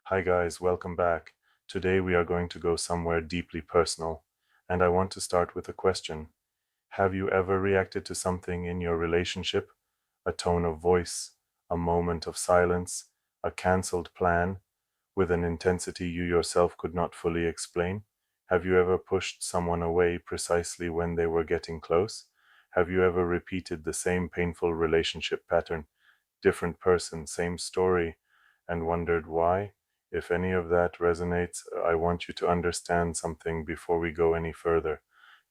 Hi guys, welcome back. Today we are going to go somewhere deeply personal, and I want to start with a question. Have you ever reacted to something in your relationship? A tone of voice, a moment of silence, a cancelled plan, with an intensity you yourself could not fully explain? Have you ever pushed someone away precisely when they were getting close? Have you ever repeated the same painful relationship pattern, different person, same story, and wondered why? If any of that resonates, I want you to understand something before we go any further.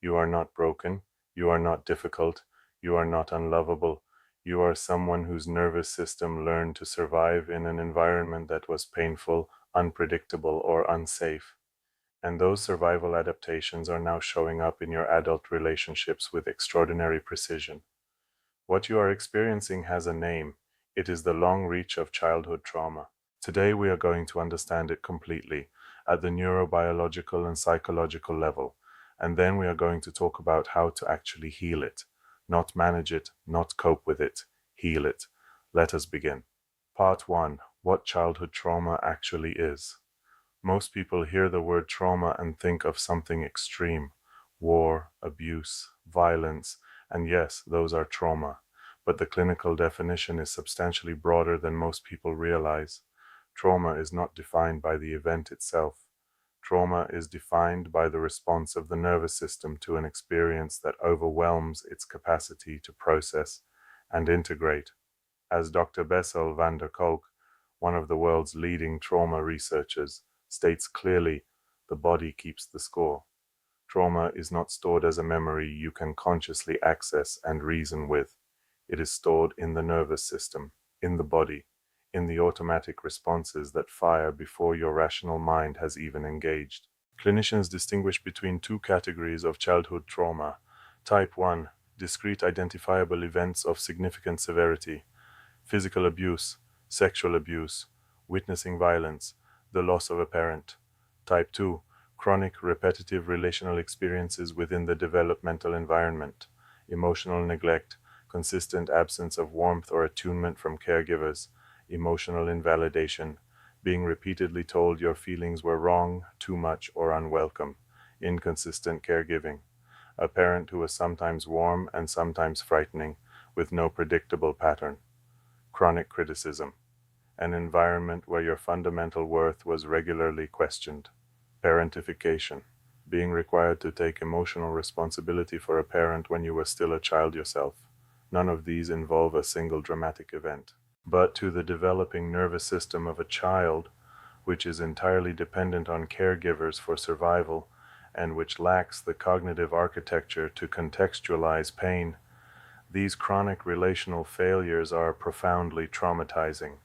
You are not broken. You are not difficult. You are not unlovable. You are someone whose nervous system learned to survive in an environment that was painful, unpredictable, or unsafe. And those survival adaptations are now showing up in your adult relationships with extraordinary precision. What you are experiencing has a name. It is the long reach of childhood trauma. Today we are going to understand it completely at the neurobiological and psychological level, and then we are going to talk about how to actually heal it. Not manage it, not cope with it, heal it. Let us begin. Part 1. What childhood trauma actually is. Most people hear the word trauma and think of something extreme: war, abuse, violence, and yes, those are trauma. But the clinical definition is substantially broader than most people realize. Trauma is not defined by the event itself. Trauma is defined by the response of the nervous system to an experience that overwhelms its capacity to process and integrate. As Dr. Bessel van der Kolk, one of the world's leading trauma researchers, states clearly, the body keeps the score. Trauma is not stored as a memory you can consciously access and reason with. It is stored in the nervous system, in the body, in the automatic responses that fire before your rational mind has even engaged. Clinicians distinguish between two categories of childhood trauma. Type 1, discrete identifiable events of significant severity: physical abuse, sexual abuse, witnessing violence, the loss of a parent. Type 2, chronic repetitive relational experiences within the developmental environment: emotional neglect, consistent absence of warmth or attunement from caregivers, emotional invalidation, being repeatedly told your feelings were wrong, too much, or unwelcome, inconsistent caregiving, a parent who was sometimes warm and sometimes frightening, with no predictable pattern. Chronic criticism, an environment where your fundamental worth was regularly questioned. Parentification, being required to take emotional responsibility for a parent when you were still a child yourself. None of these involve a single dramatic event. But to the developing nervous system of a child, which is entirely dependent on caregivers for survival, and which lacks the cognitive architecture to contextualize pain, these chronic relational failures are profoundly traumatizing.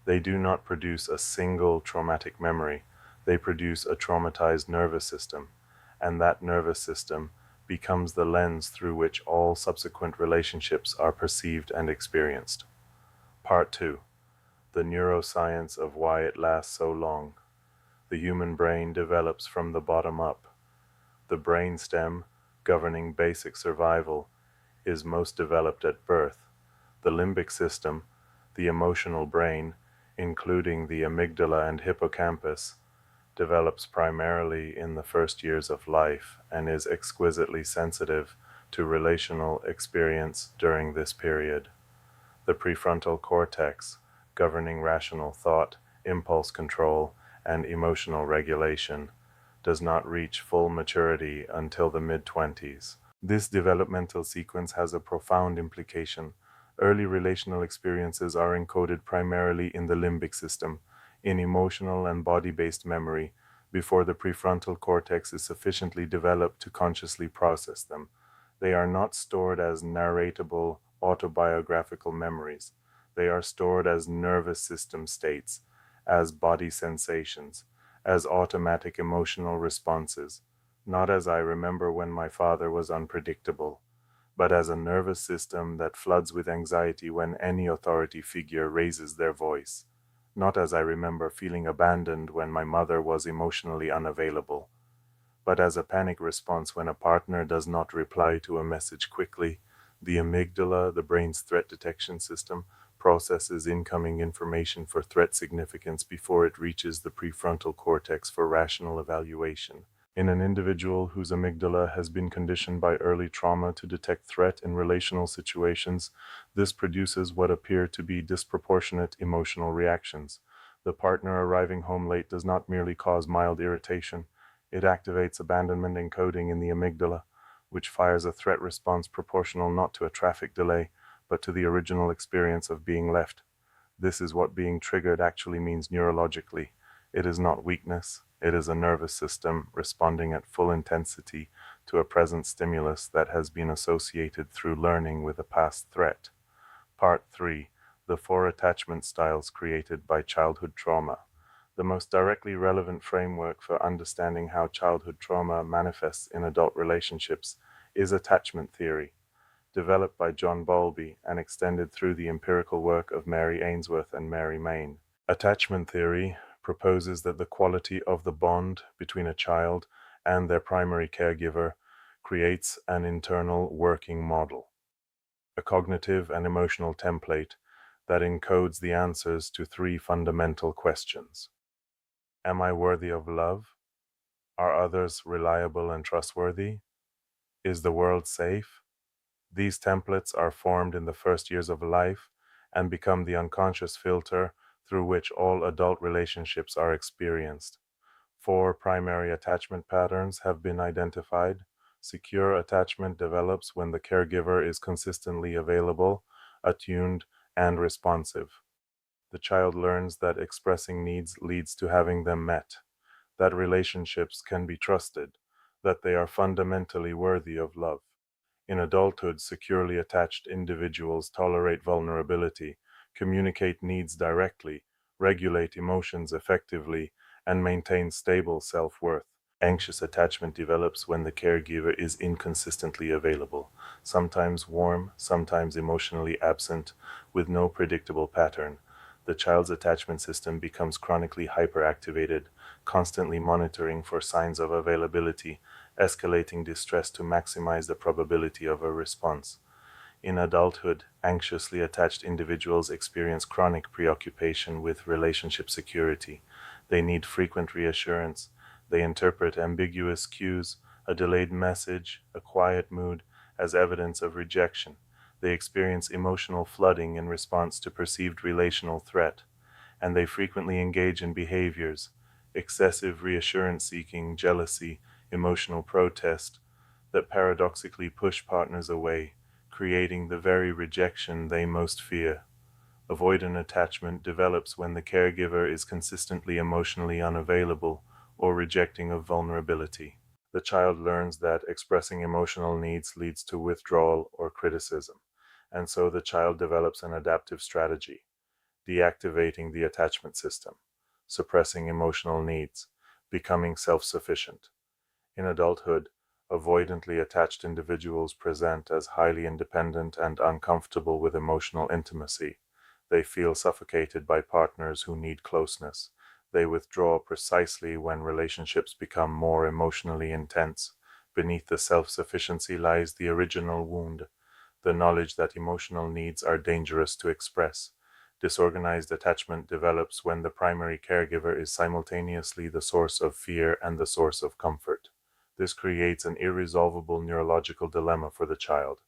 They do not produce a single traumatic memory. They produce a traumatized nervous system, and that nervous system becomes the lens through which all subsequent relationships are perceived and experienced. Part 2. The neuroscience of why it lasts so long. The human brain develops from the bottom up. The brainstem, governing basic survival, is most developed at birth. The limbic system, the emotional brain, including the amygdala and hippocampus, develops primarily in the first years of life and is exquisitely sensitive to relational experience during this period. The prefrontal cortex, governing rational thought, impulse control, and emotional regulation, does not reach full maturity until the mid-20s. This developmental sequence has a profound implication. Early relational experiences are encoded primarily in the limbic system, in emotional and body-based memory, before the prefrontal cortex is sufficiently developed to consciously process them. They are not stored as narratable, autobiographical memories. They are stored as nervous system states, as body sensations, as automatic emotional responses, not as I remember when my father was unpredictable, but as a nervous system that floods with anxiety when any authority figure raises their voice, not as I remember feeling abandoned when my mother was emotionally unavailable, but as a panic response when a partner does not reply to a message quickly. The amygdala, the brain's threat detection system, processes incoming information for threat significance before it reaches the prefrontal cortex for rational evaluation. In an individual whose amygdala has been conditioned by early trauma to detect threat in relational situations, this produces what appear to be disproportionate emotional reactions. The partner arriving home late does not merely cause mild irritation, it activates abandonment encoding in the amygdala, which fires a threat response proportional not to a traffic delay, but to the original experience of being left. This is what being triggered actually means neurologically. It is not weakness, it is a nervous system responding at full intensity to a present stimulus that has been associated through learning with a past threat. Part 3. The 4 attachment styles created by childhood trauma. The most directly relevant framework for understanding how childhood trauma manifests in adult relationships is attachment theory, developed by John Bowlby and extended through the empirical work of Mary Ainsworth and Mary Main. Attachment theory proposes that the quality of the bond between a child and their primary caregiver creates an internal working model, a cognitive and emotional template that encodes the answers to 3 fundamental questions. Am I worthy of love? Are others reliable and trustworthy? Is the world safe? These templates are formed in the first years of life and become the unconscious filter through which all adult relationships are experienced. 4 primary attachment patterns have been identified. Secure attachment develops when the caregiver is consistently available, attuned, and responsive. The child learns that expressing needs leads to having them met, that relationships can be trusted, that they are fundamentally worthy of love. In adulthood, securely attached individuals tolerate vulnerability, communicate needs directly, regulate emotions effectively, and maintain stable self-worth. Anxious attachment develops when the caregiver is inconsistently available, sometimes warm, sometimes emotionally absent, with no predictable pattern. The child's attachment system becomes chronically hyperactivated, constantly monitoring for signs of availability, escalating distress to maximize the probability of a response. In adulthood, anxiously attached individuals experience chronic preoccupation with relationship security. They need frequent reassurance. They interpret ambiguous cues, a delayed message, a quiet mood, as evidence of rejection. They experience emotional flooding in response to perceived relational threat, and they frequently engage in behaviors, excessive reassurance seeking, jealousy, emotional protest, that paradoxically push partners away, creating the very rejection they most fear. Avoidant attachment develops when the caregiver is consistently emotionally unavailable or rejecting of vulnerability. The child learns that expressing emotional needs leads to withdrawal or criticism, and so the child develops an adaptive strategy, deactivating the attachment system, suppressing emotional needs, becoming self-sufficient. In adulthood, avoidantly attached individuals present as highly independent and uncomfortable with emotional intimacy. They feel suffocated by partners who need closeness. They withdraw precisely when relationships become more emotionally intense. Beneath the self-sufficiency lies the original wound, the knowledge that emotional needs are dangerous to express. Disorganized attachment develops when the primary caregiver is simultaneously the source of fear and the source of comfort. This creates an irresolvable neurological dilemma for the child.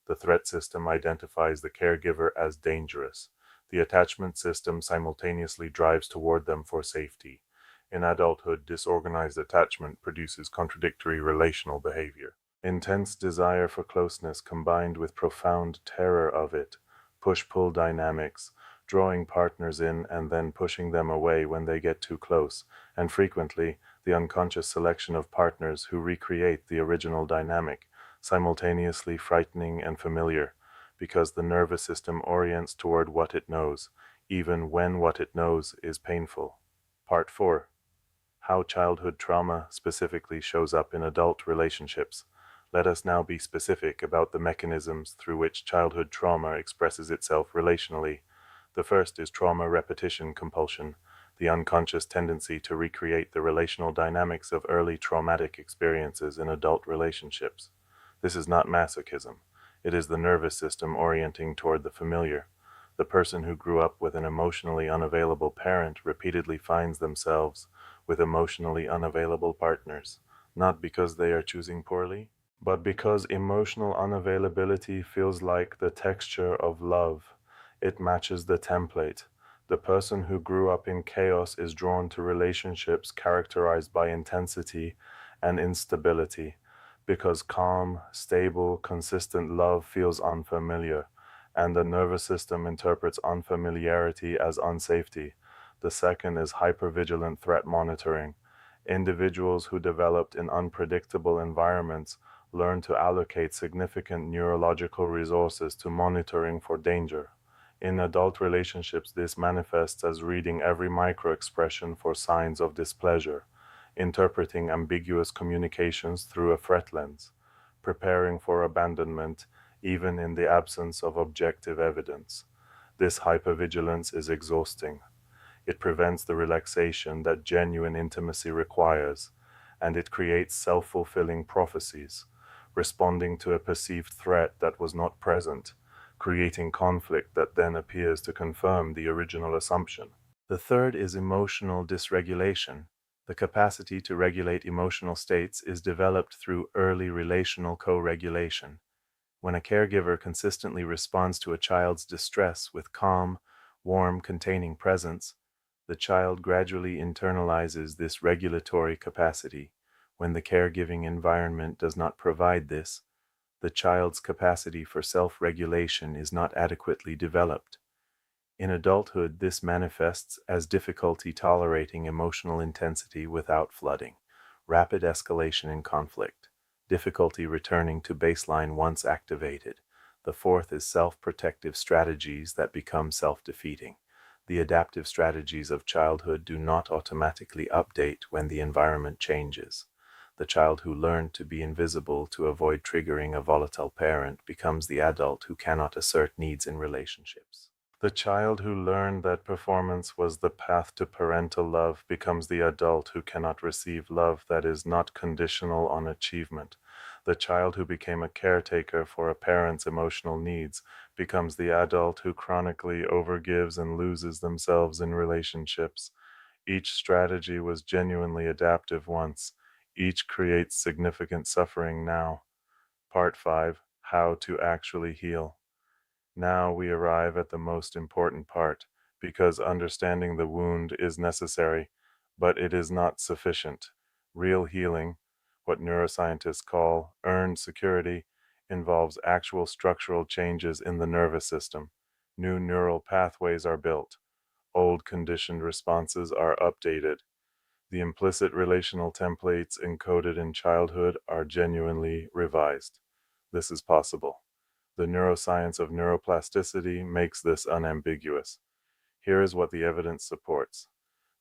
The threat system identifies the caregiver as dangerous. The attachment system simultaneously drives toward them for safety. In adulthood, disorganized attachment produces contradictory relational behavior. Intense desire for closeness combined with profound terror of it, push-pull dynamics, drawing partners in and then pushing them away when they get too close, and frequently, the unconscious selection of partners who recreate the original dynamic, simultaneously frightening and familiar, because the nervous system orients toward what it knows, even when what it knows is painful. Part 4. How childhood trauma specifically shows up in adult relationships. Let us now be specific about the mechanisms through which childhood trauma expresses itself relationally. The first is trauma repetition compulsion, the unconscious tendency to recreate the relational dynamics of early traumatic experiences in adult relationships. This is not masochism. It is the nervous system orienting toward the familiar. The person who grew up with an emotionally unavailable parent repeatedly finds themselves with emotionally unavailable partners, not because they are choosing poorly, but because emotional unavailability feels like the texture of love. It matches the template. The person who grew up in chaos is drawn to relationships characterized by intensity and instability, because calm, stable, consistent love feels unfamiliar, and the nervous system interprets unfamiliarity as unsafety. The second is hypervigilant threat monitoring. Individuals who developed in unpredictable environments learn to allocate significant neurological resources to monitoring for danger. In adult relationships, this manifests as reading every microexpression for signs of displeasure, interpreting ambiguous communications through a threat lens, preparing for abandonment even in the absence of objective evidence. This hypervigilance is exhausting. It prevents the relaxation that genuine intimacy requires, and it creates self-fulfilling prophecies, responding to a perceived threat that was not present, creating conflict that then appears to confirm the original assumption. The third is emotional dysregulation. The capacity to regulate emotional states is developed through early relational co-regulation. When a caregiver consistently responds to a child's distress with calm, warm, containing presence, the child gradually internalizes this regulatory capacity. When the caregiving environment does not provide this, the child's capacity for self-regulation is not adequately developed. In adulthood, this manifests as difficulty tolerating emotional intensity without flooding, rapid escalation in conflict, difficulty returning to baseline once activated. The fourth is self-protective strategies that become self-defeating. The adaptive strategies of childhood do not automatically update when the environment changes. The child who learned to be invisible to avoid triggering a volatile parent becomes the adult who cannot assert needs in relationships. The child who learned that performance was the path to parental love becomes the adult who cannot receive love that is not conditional on achievement. The child who became a caretaker for a parent's emotional needs becomes the adult who chronically overgives and loses themselves in relationships. Each strategy was genuinely adaptive once. Each creates significant suffering now. Part 5: How to Actually Heal. Now we arrive at the most important part, because understanding the wound is necessary, but it is not sufficient. Real healing, what neuroscientists call earned security, involves actual structural changes in the nervous system. New neural pathways are built. Old conditioned responses are updated. The implicit relational templates encoded in childhood are genuinely revised. This is possible. The neuroscience of neuroplasticity makes this unambiguous. Here is what the evidence supports.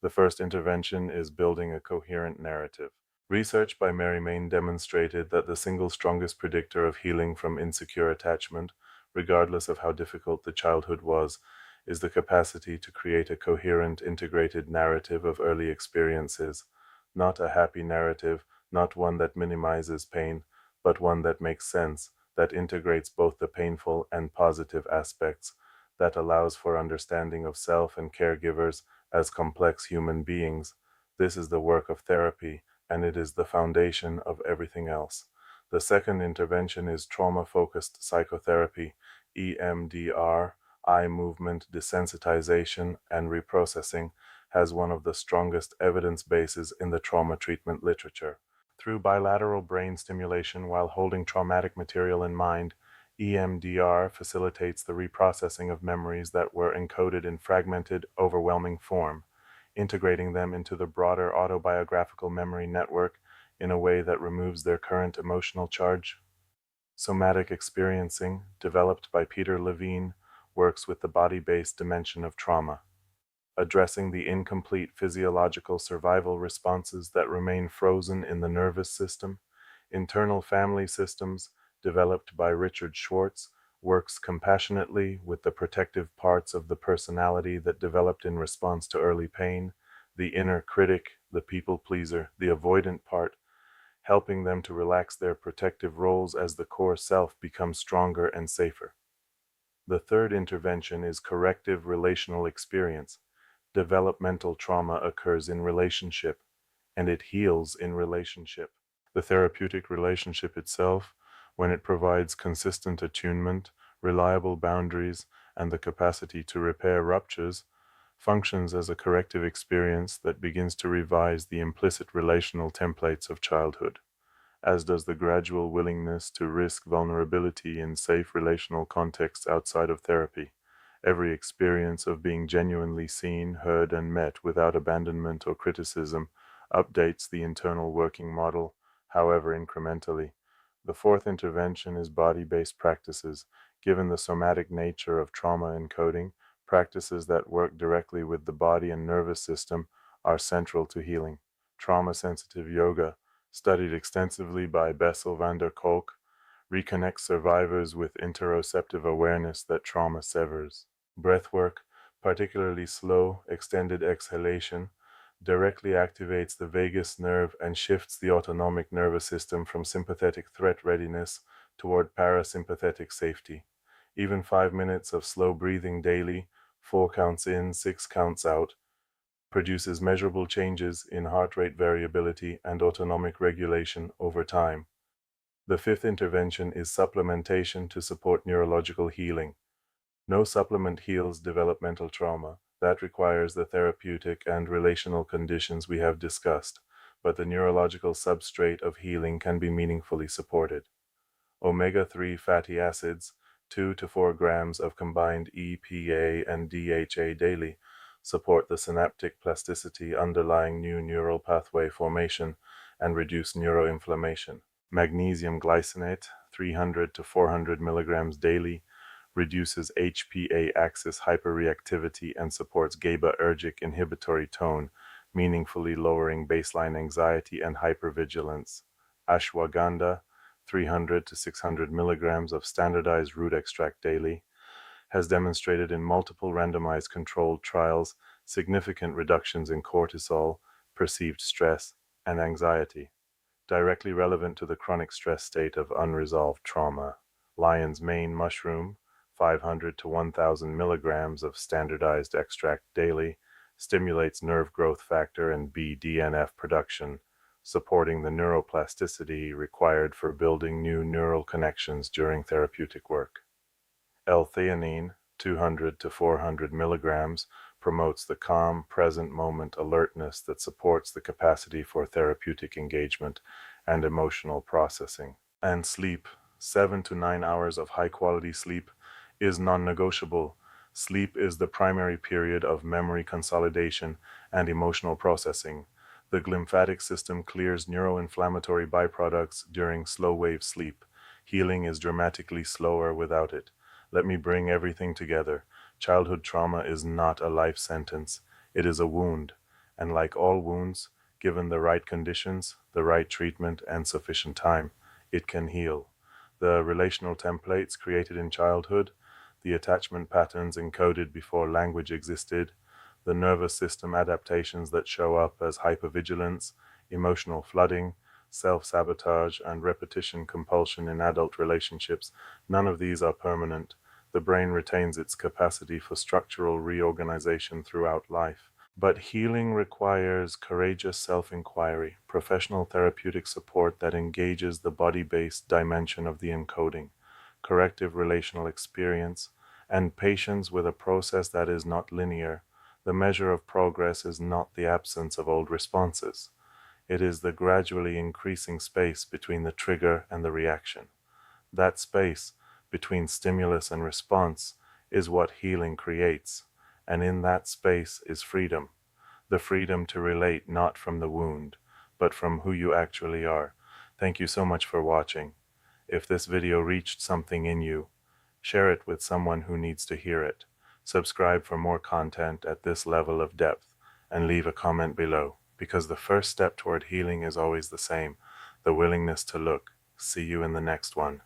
The first intervention is building a coherent narrative. Research by Mary Main demonstrated that the single strongest predictor of healing from insecure attachment, regardless of how difficult the childhood was, is the capacity to create a coherent, integrated narrative of early experiences. Not a happy narrative, not one that minimizes pain, but one that makes sense, that integrates both the painful and positive aspects, that allows for understanding of self and caregivers as complex human beings. This is the work of therapy, and it is the foundation of everything else. The second intervention is trauma-focused psychotherapy, EMDR, eye movement desensitization and reprocessing, has one of the strongest evidence bases in the trauma treatment literature. Through bilateral brain stimulation while holding traumatic material in mind, EMDR facilitates the reprocessing of memories that were encoded in fragmented, overwhelming form, integrating them into the broader autobiographical memory network in a way that removes their current emotional charge. Somatic experiencing, developed by Peter Levine, works with the body-based dimension of trauma, addressing the incomplete physiological survival responses that remain frozen in the nervous system. Internal family systems, developed by Richard Schwartz, works compassionately with the protective parts of the personality that developed in response to early pain, the inner critic, the people pleaser, the avoidant part, helping them to relax their protective roles as the core self becomes stronger and safer. The third intervention is corrective relational experience. Developmental trauma occurs in relationship, and it heals in relationship. The therapeutic relationship itself, when it provides consistent attunement, reliable boundaries, and the capacity to repair ruptures, functions as a corrective experience that begins to revise the implicit relational templates of childhood, as does the gradual willingness to risk vulnerability in safe relational contexts outside of therapy. Every experience of being genuinely seen, heard, and met without abandonment or criticism updates the internal working model, however incrementally. The fourth intervention is body-based practices. Given the somatic nature of trauma encoding, practices that work directly with the body and nervous system are central to healing. Trauma-sensitive yoga, studied extensively by Bessel van der Kolk, reconnects survivors with interoceptive awareness that trauma severs. Breathwork, particularly slow, extended exhalation, directly activates the vagus nerve and shifts the autonomic nervous system from sympathetic threat readiness toward parasympathetic safety. Even 5 minutes of slow breathing daily, 4 counts in, 6 counts out, produces measurable changes in heart rate variability and autonomic regulation over time. The fifth intervention is supplementation to support neurological healing. No supplement heals developmental trauma. That requires the therapeutic and relational conditions we have discussed, but the neurological substrate of healing can be meaningfully supported. Omega-3 fatty acids, 2 to 4 grams of combined EPA and DHA daily, support the synaptic plasticity underlying new neural pathway formation and reduce neuroinflammation. Magnesium glycinate, 300 to 400 milligrams daily, reduces HPA axis hyperreactivity and supports GABAergic inhibitory tone, meaningfully lowering baseline anxiety and hypervigilance. Ashwagandha, 300 to 600 milligrams of standardized root extract daily, has demonstrated in multiple randomized controlled trials significant reductions in cortisol, perceived stress, and anxiety, directly relevant to the chronic stress state of unresolved trauma. Lion's mane mushroom, 500 to 1,000 milligrams of standardized extract daily, stimulates nerve growth factor and BDNF production, supporting the neuroplasticity required for building new neural connections during therapeutic work. L-theanine, 200 to 400 milligrams, promotes the calm, present moment alertness that supports the capacity for therapeutic engagement and emotional processing. And sleep, 7 to 9 hours of high-quality sleep, is non-negotiable. Sleep is the primary period of memory consolidation and emotional processing. The glymphatic system clears neuroinflammatory byproducts during slow-wave sleep. Healing is dramatically slower without it. Let me bring everything together. Childhood trauma is not a life sentence. It is a wound. And like all wounds, given the right conditions, the right treatment, and sufficient time, it can heal. The relational templates created in childhood, the attachment patterns encoded before language existed, the nervous system adaptations that show up as hypervigilance, emotional flooding, self-sabotage, and repetition compulsion in adult relationships, none of these are permanent. The brain retains its capacity for structural reorganization throughout life. But healing requires courageous self-inquiry, professional therapeutic support that engages the body-based dimension of the encoding, corrective relational experience, and patience with a process that is not linear. The measure of progress is not the absence of old responses. It is the gradually increasing space between the trigger and the reaction. That space between stimulus and response is what healing creates, and in that space is freedom. The freedom to relate not from the wound, but from who you actually are. Thank you so much for watching. If this video reached something in you, share it with someone who needs to hear it. Subscribe for more content at this level of depth, and leave a comment below, because the first step toward healing is always the same, the willingness to look. See you in the next one.